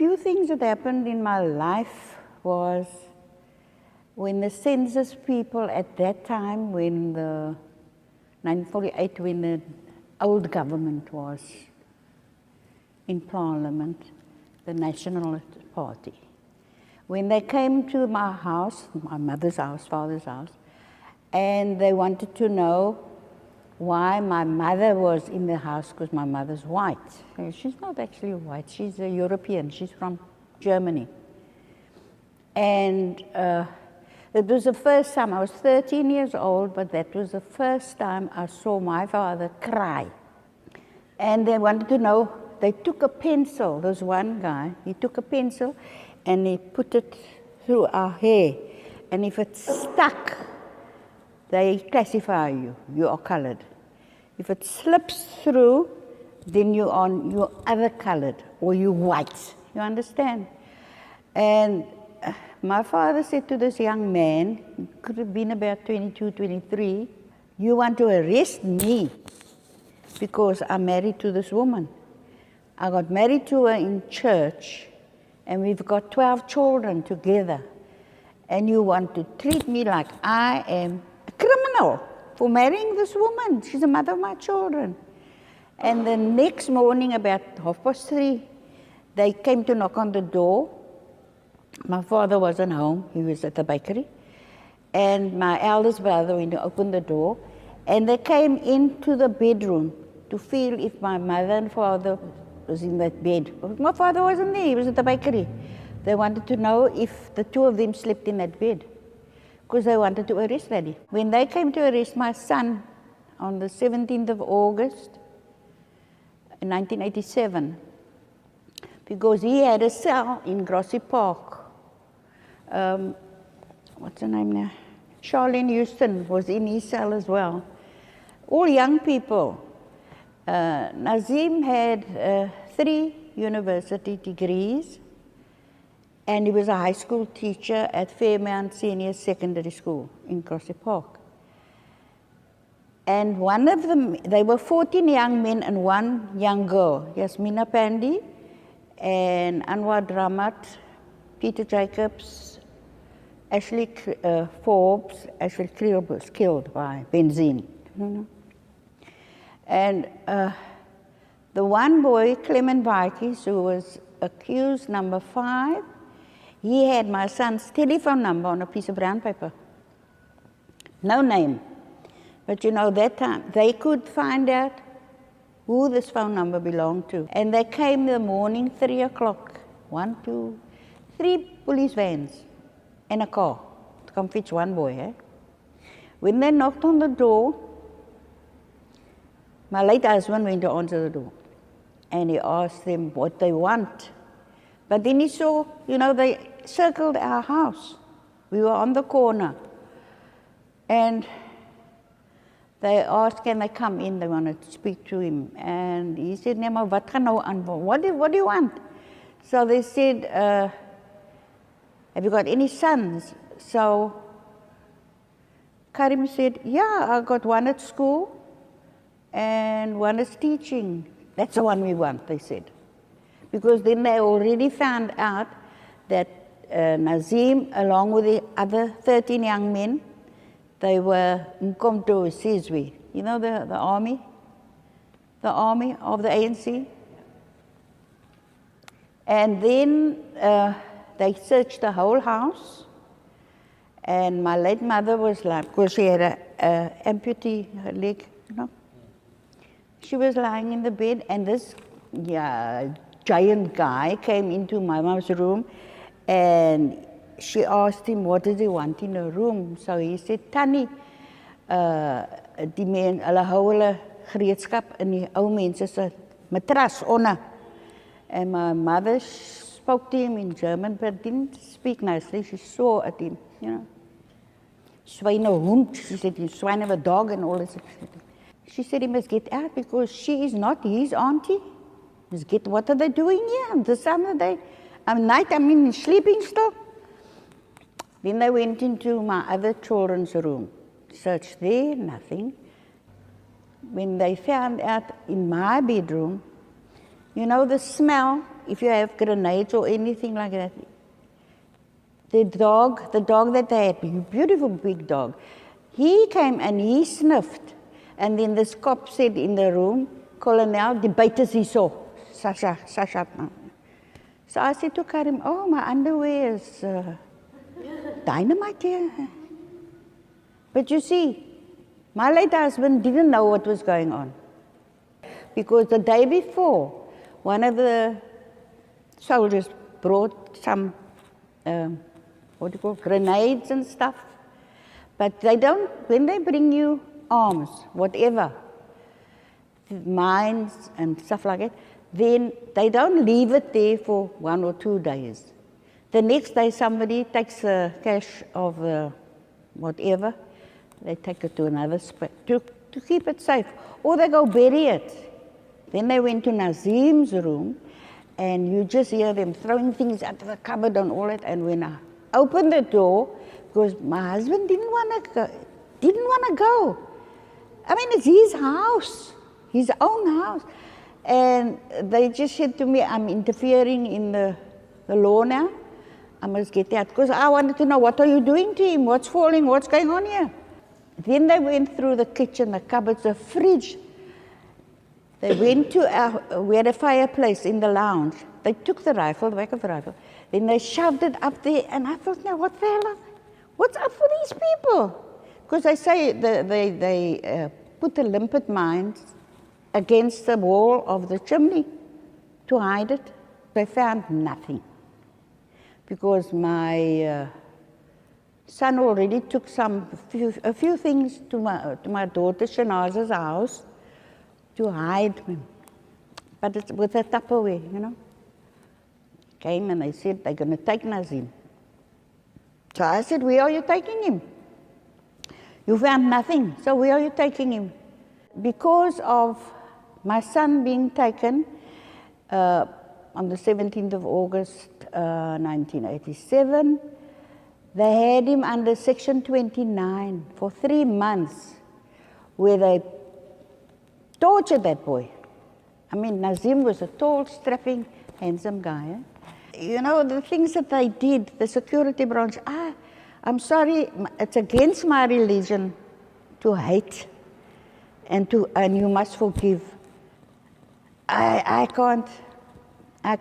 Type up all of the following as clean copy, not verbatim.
few things that happened in my life was when the census people at that time, when the 1948, when the old government was in Parliament, the National Party. When they came to my house, my mother's house, father's house, and they wanted to know why my mother was in the house, because my mother's white. She's not actually white, she's a European, she's from Germany. And it was the first time, I was 13 years old, but that was the first time I saw my father cry. And they wanted to know, they took a pencil, there was one guy, he took a pencil and he put it through our hair. And if it stuck, they classify you, you are colored. If it slips through, then you're other colored, or you're white, you understand? And my father said to this young man, he could have been about 22, 23, you want to arrest me because I'm married to this woman. I got married to her in church, and we've got 12 children together. And you want to treat me like I am a criminal for marrying this woman. She's the mother of my children. And the next morning, about 3:30, they came to knock on the door. My father wasn't home, he was at the bakery. And my eldest brother went to open the door, and they came into the bedroom to feel if my mother and father was in that bed. My father wasn't there, he was at the bakery. They wanted to know if the two of them slept in that bed, because they wanted to arrest Daddy. When they came to arrest my son on the 17th of August, in 1987, because he had a cell in Grassy Park. What's her name now? Charlene Houston was in his cell as well. All young people. Nazim had 3 university degrees, and he was a high school teacher at Fairmount Senior Secondary School in Grassy Park. And one of them, they were 14 young men and 1 young girl, Yasmina Pandey and Anwar Dramat, Peter Jacobs, Ashley Forbes. Ashley Creel was killed by benzene. And the one boy, Clement Vikes, who was accused number 5, he had my son's telephone number on a piece of brown paper. No name. But you know, that time, they could find out who this phone number belonged to. And they came the morning, 3 o'clock, 1, 2, 3 police vans and a car to come fetch one boy. Eh? When they knocked on the door, my late husband went to answer the door. And he asked them what they want. But then he saw, you know, they circled our house. We were on the corner. And they asked, can they come in? They wanted to speak to him. And he said, nee, maar wat gaan nou aan? What do you want? So they said, have you got any sons? So Karim said, yeah, I got one at school and one is teaching. That's the one we want, they said. Because then they already found out that Nazim, along with the other 13 young men, they were Mkomto Sizwe, you know the army? The army of the ANC. And then they searched the whole house. And my late mother was like, because she had an amputee, her leg, you know. She was lying in the bed, and this giant guy came into my mom's room, and she asked him, what does he want in her room? So he said, Tannie, die men, hulle hou hulle gereedskap in die ou mense se matras onder. And my mother spoke to him in German, but didn't speak nicely. She swore at him, you know. Schweinehund, she said, you swine of a dog and all this. She said he must get out because she is not his auntie. Must get, what are they doing here? This other day, night, sleeping still. Then they went into my other children's room. Searched there, nothing. When they found out in my bedroom, You know the smell, if you have grenades or anything like that. The dog that they had, beautiful big dog, he came and he sniffed. And then this cop said in the room, Colonel, die buite is hierso. Sasha. So I said to Karim, oh, my underwear is dynamite here. But you see, my late husband didn't know what was going on. Because the day before, one of the soldiers brought some, grenades and stuff. But they don't, when they bring you arms, whatever, mines and stuff like that, then they don't leave it there for 1 or 2 days. The next day somebody takes the cache of whatever, they take it to another spot to keep it safe, or they go bury it. Then they went to Nazim's room, and you just hear them throwing things out of the cupboard and all that. And when I opened the door, because my husband didn't want to go. I mean, it's his house, his own house. And they just said to me, I'm interfering in the law now. I must get out. Because I wanted to know, what are you doing to him? What's falling? What's going on here? Then they went through the kitchen, the cupboards, the fridge. They went to we had a fireplace in the lounge. They took the rifle, the back of the rifle. Then they shoved it up there. And I thought, now, what the hell? What's up for these people? Because they say they put the limpet mines against the wall of the chimney to hide it. They found nothing. Because my son already took a few things to my daughter Shanaza's house to hide him. But it's with a Tupperware, you know. Came and they said they're going to take Nazim. So I said, where are you taking him? You found nothing, so where are you taking him? Because of my son being taken on the 17th of August, 1987, they had him under Section 29 for 3 months, where they tortured that boy. I mean, Nazim was a tall, strapping, handsome guy. You know, the things that they did, the security branch, I'm sorry, it's against my religion to hate and you must forgive. I can't. I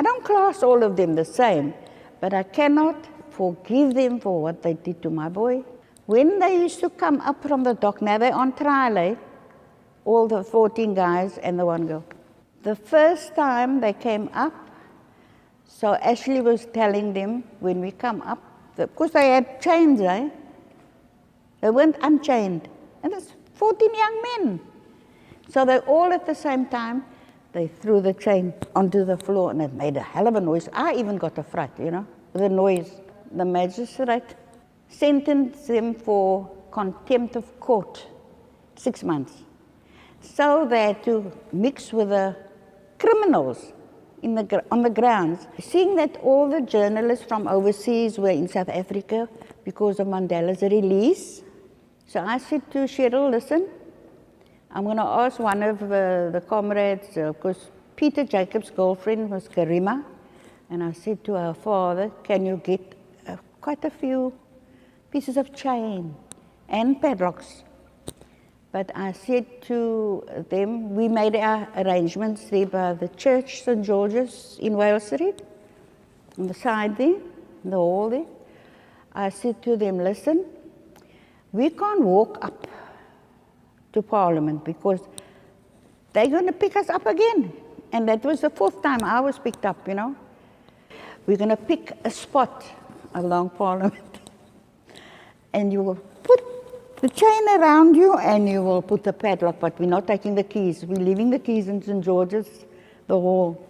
don't class all of them the same, but I cannot forgive them for what they did to my boy. When they used to come up from the dock, now they're on trial, all the 14 guys and the one girl. The first time they came up, so Ashley was telling them when we come up, because they had chains, they weren't unchained. And there's 14 young men. So they all at the same time, they threw the chain onto the floor and it made a hell of a noise. I even got a fright, you know, with the noise. The magistrate sentenced them for contempt of court, 6 months. So they had to mix with the criminals on the grounds. Seeing that all the journalists from overseas were in South Africa because of Mandela's release, so I said to Cheryl, listen, I'm going to ask one of the comrades, because Peter Jacob's girlfriend was Karima, and I said to her father, can you get quite a few pieces of chain and padlocks? But I said to them, we made our arrangements there by the church, St. George's in Wales Street, on the side there, in the hall there. I said to them, listen, we can't walk up to Parliament because they're going to pick us up again. And that was the 4th time I was picked up, you know. We're going to pick a spot along Parliament. And you will put the chain around you and you will put the padlock, but we're not taking the keys. We're leaving the keys in St. George's, the hall.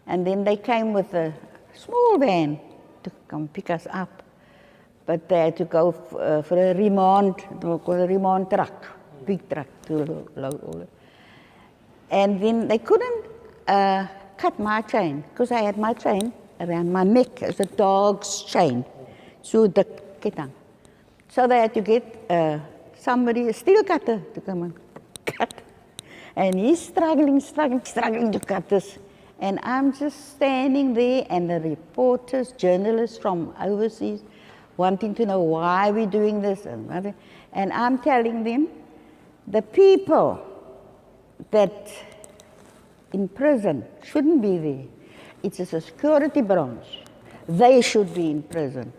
And then they came with a small van to come pick us up. But they had to go for a remand, a remand truck, big truck to load all it. And then they couldn't cut my chain, because I had my chain around my neck as a dog's chain, so the ketang. So they had to get somebody, a steel cutter, to come and cut. And he's struggling to cut this. And I'm just standing there, and the reporters, journalists from overseas, wanting to know why we're doing this. And I'm telling them, the people that in prison shouldn't be there. It's a security branch. They should be in prison.